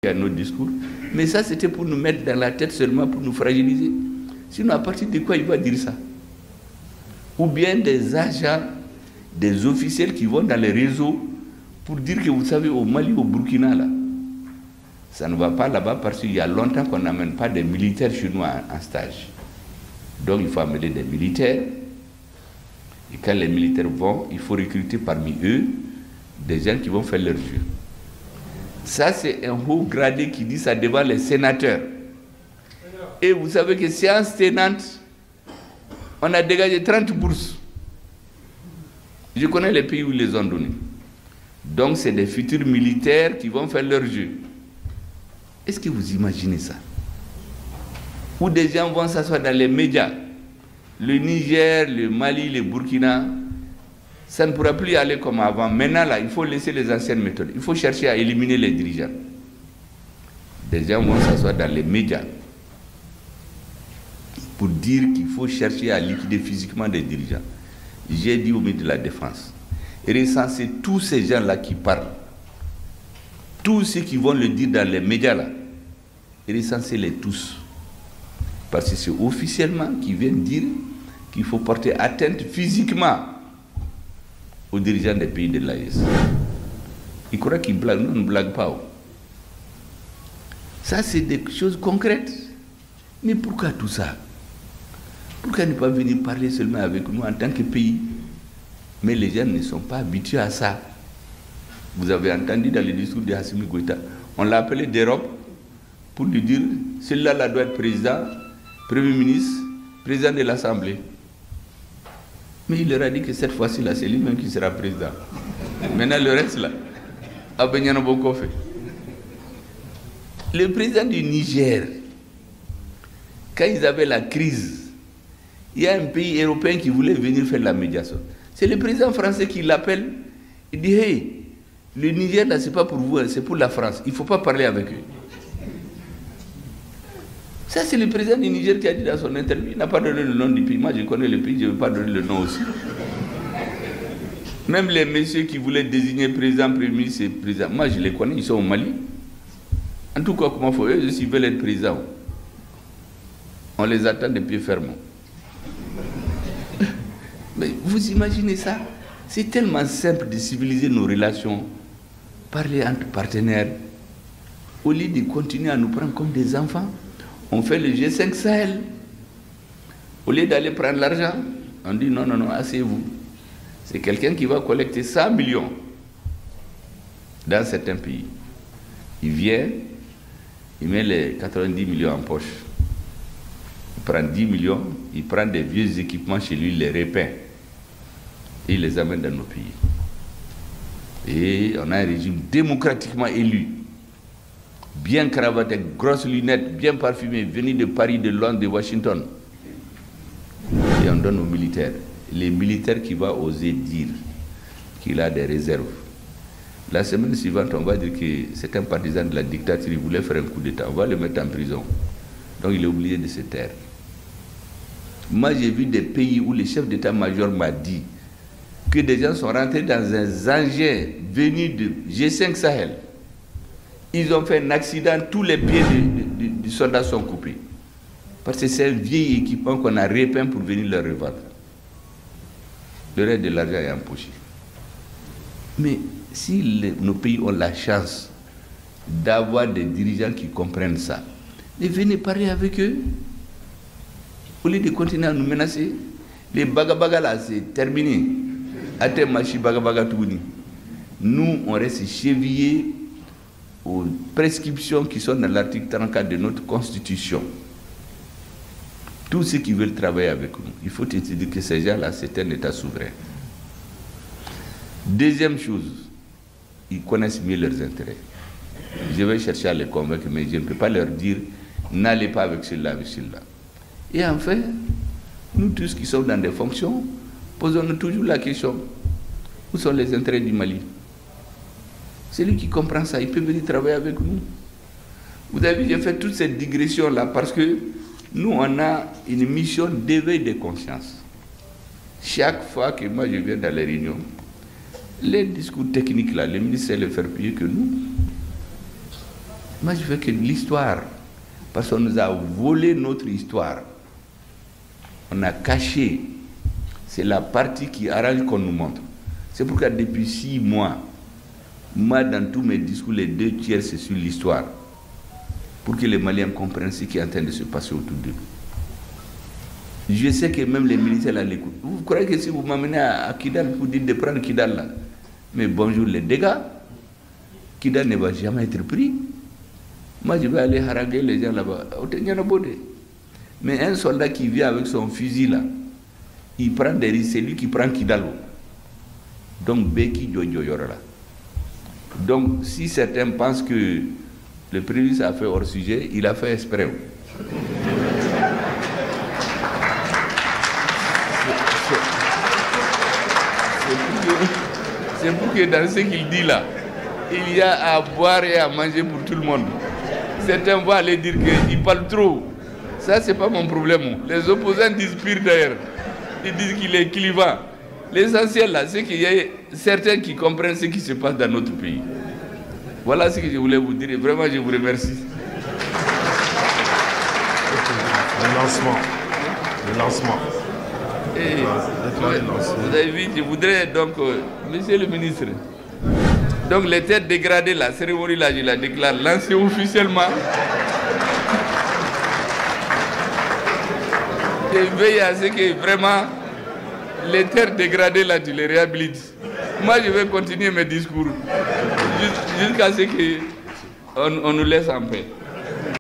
à nos discours. Mais ça, c'était pour nous mettre dans la tête seulement, pour nous fragiliser. Sinon, à partir de quoi il va dire ça? Ou bien des agents, des officiels qui vont dans les réseaux pour dire que vous savez, au Mali, au Burkina, là, ça ne va pas là-bas parce qu'il y a longtemps qu'on n'amène pas des militaires chinois en stage. Donc, il faut amener des militaires. Et quand les militaires vont, il faut recruter parmi eux des gens qui vont faire leur jeu. Ça, c'est un haut gradé qui dit ça devant les sénateurs. Et vous savez que séance tenante, on a dégagé 30 bourses. Je connais les pays où ils les ont donnés. Donc, c'est des futurs militaires qui vont faire leur jeu. Est-ce que vous imaginez ça? Où des gens vont s'asseoir dans les médias. Le Niger, le Mali, le Burkina, ça ne pourra plus aller comme avant. Maintenant, là, il faut laisser les anciennes méthodes. Il faut chercher à éliminer les dirigeants. Des gens vont s'asseoir dans les médias pour dire qu'il faut chercher à liquider physiquement des dirigeants. J'ai dit au ministre de la Défense, recenser tous ces gens-là qui parlent, tous ceux qui vont le dire dans les médias, là, recensez-les tous. Parce que c'est officiellement qu'ils viennent dire qu'il faut porter atteinte physiquement aux dirigeants des pays de l'AES. Ils croient qu'ils blaguent, nous ne blaguons pas. Ça, c'est des choses concrètes. Mais pourquoi tout ça? Pourquoi ne pas venir parler seulement avec nous en tant que pays? Mais les gens ne sont pas habitués à ça. Vous avez entendu dans le discours de Assimi Goïta, on l'a appelé d'Europe pour lui dire, celui-là là doit être président, Premier ministre, président de l'Assemblée. Mais il leur a dit que cette fois-ci, là, c'est lui-même qui sera président. Maintenant, le reste, là, Abenyana Bokofe. Le président du Niger, quand ils avaient la crise, il y a un pays européen qui voulait venir faire la médiation. C'est le président français qui l'appelle. Il dit, hey, le Niger, là, c'est pas pour vous, c'est pour la France. Il ne faut pas parler avec eux. Ça, c'est le président du Niger qui a dit dans son interview. Il n'a pas donné le nom du pays. Moi, je connais le pays, je ne veux pas donner le nom aussi. Même les messieurs qui voulaient désigner président, premier ministre et président, moi, je les connais, ils sont au Mali. En tout cas, comment faut eux, s'ils veulent être présidents, on les attend de pied ferme. Mais vous imaginez ça? C'est tellement simple de civiliser nos relations, parler entre partenaires, au lieu de continuer à nous prendre comme des enfants. On fait le G5 Sahel. Au lieu d'aller prendre l'argent, on dit non, non, non, asseyez-vous. C'est quelqu'un qui va collecter 100 millions dans certains pays. Il vient, il met les 90 millions en poche. Il prend 10 millions, il prend des vieux équipements chez lui, il les repeint. Et il les amène dans nos pays. Et on a un régime démocratiquement élu. Bien cravaté, grosses lunettes, bien parfumé, venu de Paris, de Londres, de Washington. Et on donne aux militaires. Les militaires qui vont oser dire qu'il a des réserves. La semaine suivante, on va dire que c'est un partisan de la dictature, il voulait faire un coup d'État. On va le mettre en prison. Donc il est obligé de se taire. Moi, j'ai vu des pays où le chef d'état-major m'a dit que des gens sont rentrés dans un engin venu de G5 Sahel. Ils ont fait un accident, tous les pieds du soldat sont coupés. Parce que c'est un vieil équipement qu'on a repeint pour venir leur revendre. Le reste de l'argent est empoché. Mais si nos pays ont la chance d'avoir des dirigeants qui comprennent ça, mais venez parler avec eux. Au lieu de continuer à nous menacer, les bagabaga là, c'est terminé. Nous, on reste chevillés aux prescriptions qui sont dans l'article 34 de notre Constitution. Tous ceux qui veulent travailler avec nous, il faut te dire que ces gens-là, c'est un État souverain. Deuxième chose, ils connaissent mieux leurs intérêts. Je vais chercher à les convaincre, mais je ne peux pas leur dire n'allez pas avec celui-là, avec celui-là. Et enfin, nous tous qui sommes dans des fonctions, posons-nous toujours la question, où sont les intérêts du Mali? Celui qui comprend ça, il peut venir travailler avec nous. Vous avez vu, j'ai fait toute cette digression-là parce que nous, on a une mission d'éveil de conscience. Chaque fois que moi je viens dans les réunions, les discours techniques là, les ministres savent le faire mieux que nous. Moi, je veux que l'histoire, parce qu'on nous a volé notre histoire, on a caché. C'est la partie qui arrange qu'on nous montre. C'est pourquoi depuis 6 mois, moi, dans tous mes discours, les 2 tiers, c'est sur l'histoire. Pour que les Maliens comprennent ce qui est en train de se passer autour d'eux. Je sais que même les militaires là l'écoutent. Vous croyez que si vous m'amenez à Kidal pour dire de prendre Kidal là, mais bonjour les dégâts, Kidal ne va jamais être pris. Moi, je vais aller haranguer les gens là-bas. Mais un soldat qui vient avec son fusil là, il prend des risques, c'est lui qui prend Kidal. Donc, Beki Jojo Yorala. Donc, si certains pensent que le président a fait hors sujet, il a fait exprès. C'est pour que dans ce qu'il dit là, il y a à boire et à manger pour tout le monde. Certains vont aller dire qu'il parle trop. Ça, c'est pas mon problème. Les opposants disent pire d'ailleurs. Ils disent qu'il est clivant. L'essentiel là, c'est qu'il y ait certains qui comprennent ce qui se passe dans notre pays. Voilà ce que je voulais vous dire et vraiment je vous remercie. Le lancement. Et, vous avez vu, je voudrais donc, monsieur le ministre, donc les têtes dégradées, la cérémonie là, je la déclare lancée officiellement. Et veille à ce que vraiment les terres dégradées là, tu les réhabilites. Moi, je vais continuer mes discours jusqu'à ce qu'on nous laisse en paix.